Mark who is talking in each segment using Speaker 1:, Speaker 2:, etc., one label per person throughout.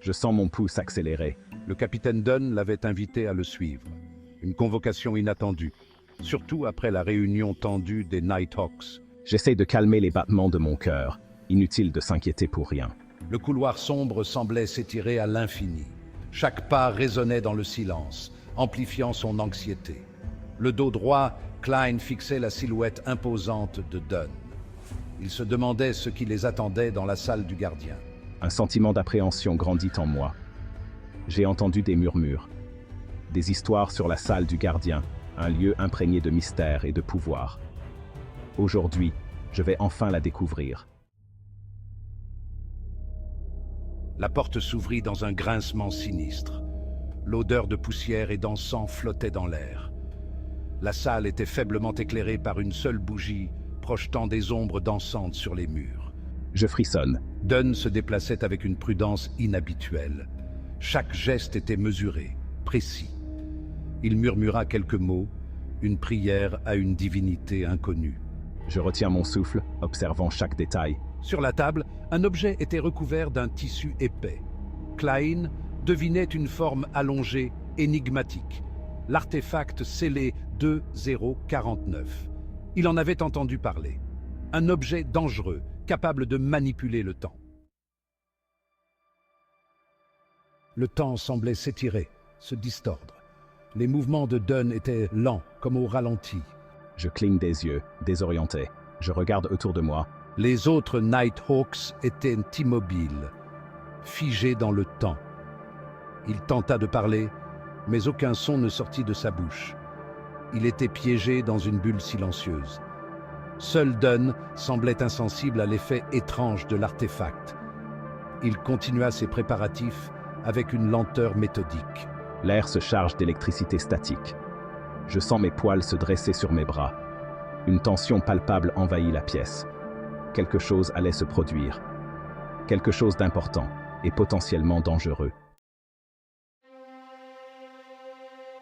Speaker 1: Je sens mon pouls s'accélérer.
Speaker 2: Le capitaine Dunn l'avait invité à le suivre. Une convocation inattendue, surtout après la réunion tendue des Nighthawks.
Speaker 1: J'essaie de calmer les battements de mon cœur. Inutile de s'inquiéter pour rien.
Speaker 2: Le couloir sombre semblait s'étirer à l'infini. Chaque pas résonnait dans le silence, amplifiant son anxiété. Le dos droit, Klein fixait la silhouette imposante de Dunn. Il se demandait ce qui les attendait dans la salle du gardien.
Speaker 1: Un sentiment d'appréhension grandit en moi. J'ai entendu des murmures, des histoires sur la salle du gardien, un lieu imprégné de mystère et de pouvoir. Aujourd'hui, je vais enfin la découvrir.
Speaker 2: La porte s'ouvrit dans un grincement sinistre. L'odeur de poussière et d'encens flottait dans l'air. La salle était faiblement éclairée par une seule bougie, projetant des ombres dansantes sur les murs.
Speaker 1: Je frissonne.
Speaker 2: Dunn se déplaçait avec une prudence inhabituelle. Chaque geste était mesuré, précis. Il murmura quelques mots, une prière à une divinité inconnue.
Speaker 1: Je retiens mon souffle, observant chaque détail.
Speaker 2: Sur la table, un objet était recouvert d'un tissu épais. Klein devinait une forme allongée, énigmatique. L'artefact scellé 2049. Il en avait entendu parler. Un objet dangereux, capable de manipuler le temps. Le temps semblait s'étirer, se distordre. Les mouvements de Dunn étaient lents, comme au ralenti.
Speaker 1: Je cligne des yeux, désorienté. Je regarde autour de moi.
Speaker 2: Les autres Nighthawks étaient immobiles, figés dans le temps. Il tenta de parler, mais aucun son ne sortit de sa bouche. Il était piégé dans une bulle silencieuse. Seul Dunn semblait insensible à l'effet étrange de l'artefact. Il continua ses préparatifs avec une lenteur méthodique.
Speaker 1: L'air se charge d'électricité statique. Je sens mes poils se dresser sur mes bras. Une tension palpable envahit la pièce. Quelque chose allait se produire. Quelque chose d'important et potentiellement dangereux.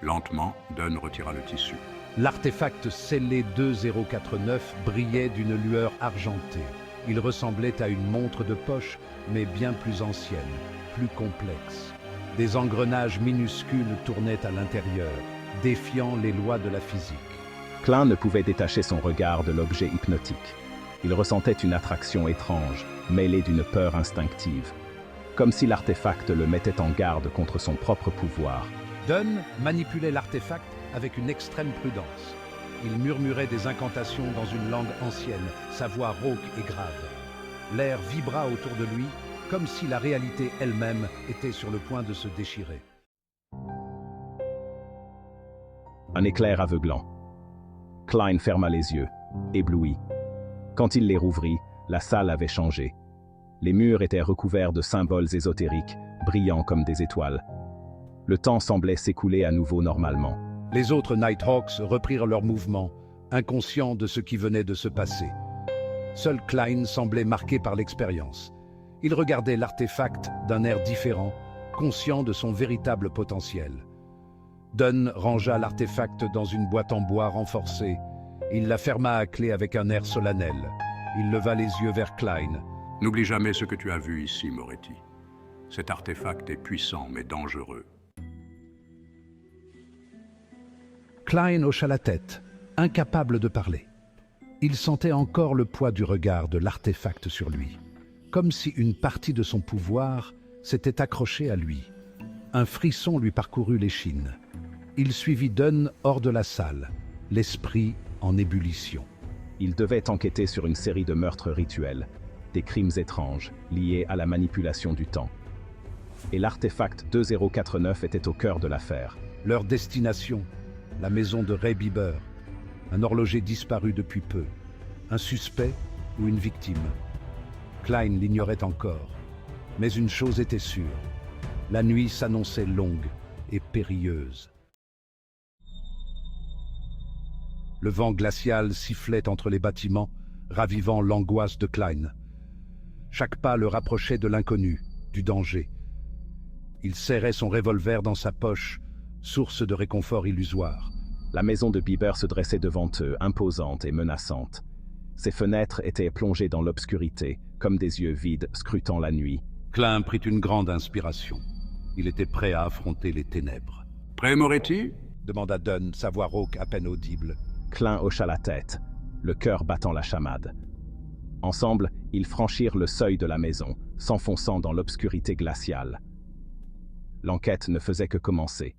Speaker 3: Lentement, Dunn retira le tissu.
Speaker 2: L'artefact scellé 2049 brillait d'une lueur argentée. Il ressemblait à une montre de poche, mais bien plus ancienne, plus complexe. Des engrenages minuscules tournaient à l'intérieur, défiant les lois de la physique.
Speaker 1: Klein ne pouvait détacher son regard de l'objet hypnotique. Il ressentait une attraction étrange, mêlée d'une peur instinctive. Comme si l'artefact le mettait en garde contre son propre pouvoir.
Speaker 2: Dunn manipulait l'artefact avec une extrême prudence. Il murmurait des incantations dans une langue ancienne, sa voix rauque et grave. L'air vibra autour de lui, comme si la réalité elle-même était sur le point de se déchirer.
Speaker 1: Un éclair aveuglant. Klein ferma les yeux, ébloui. Quand il les rouvrit, la salle avait changé. Les murs étaient recouverts de symboles ésotériques, brillants comme des étoiles. Le temps semblait s'écouler à nouveau normalement.
Speaker 2: Les autres Nighthawks reprirent leur mouvement, inconscients de ce qui venait de se passer. Seul Klein semblait marqué par l'expérience. Il regardait l'artefact d'un air différent, conscient de son véritable potentiel. Dunn rangea l'artefact dans une boîte en bois renforcée. Il la ferma à clé avec un air solennel. Il leva les yeux vers Klein.
Speaker 3: « N'oublie jamais ce que tu as vu ici, Moretti. Cet artefact est puissant mais dangereux. »
Speaker 2: Klein hocha la tête, incapable de parler. Il sentait encore le poids du regard de l'artefact sur lui, comme si une partie de son pouvoir s'était accrochée à lui. Un frisson lui parcourut l'échine. Il suivit Dunn hors de la salle, l'esprit en ébullition.
Speaker 1: Il devait enquêter sur une série de meurtres rituels, des crimes étranges liés à la manipulation du temps. Et l'artefact 2049 était au cœur de l'affaire.
Speaker 2: Leur destination, la maison de Ray Bieber, un horloger disparu depuis peu, un suspect ou une victime. Klein l'ignorait encore, mais une chose était sûre, la nuit s'annonçait longue et périlleuse. Le vent glacial sifflait entre les bâtiments, ravivant l'angoisse de Klein. Chaque pas le rapprochait de l'inconnu, du danger. Il serrait son revolver dans sa poche, source de réconfort illusoire.
Speaker 1: La maison de Bieber se dressait devant eux, imposante et menaçante. Ses fenêtres étaient plongées dans l'obscurité, comme des yeux vides scrutant la nuit.
Speaker 2: Klein prit une grande inspiration. Il était prêt à affronter les ténèbres.
Speaker 3: Prêt, Moretti?
Speaker 2: Demanda Dunn, sa voix rauque à peine audible.
Speaker 1: Klein hocha la tête, le cœur battant la chamade. Ensemble, ils franchirent le seuil de la maison, s'enfonçant dans l'obscurité glaciale. L'enquête ne faisait que commencer.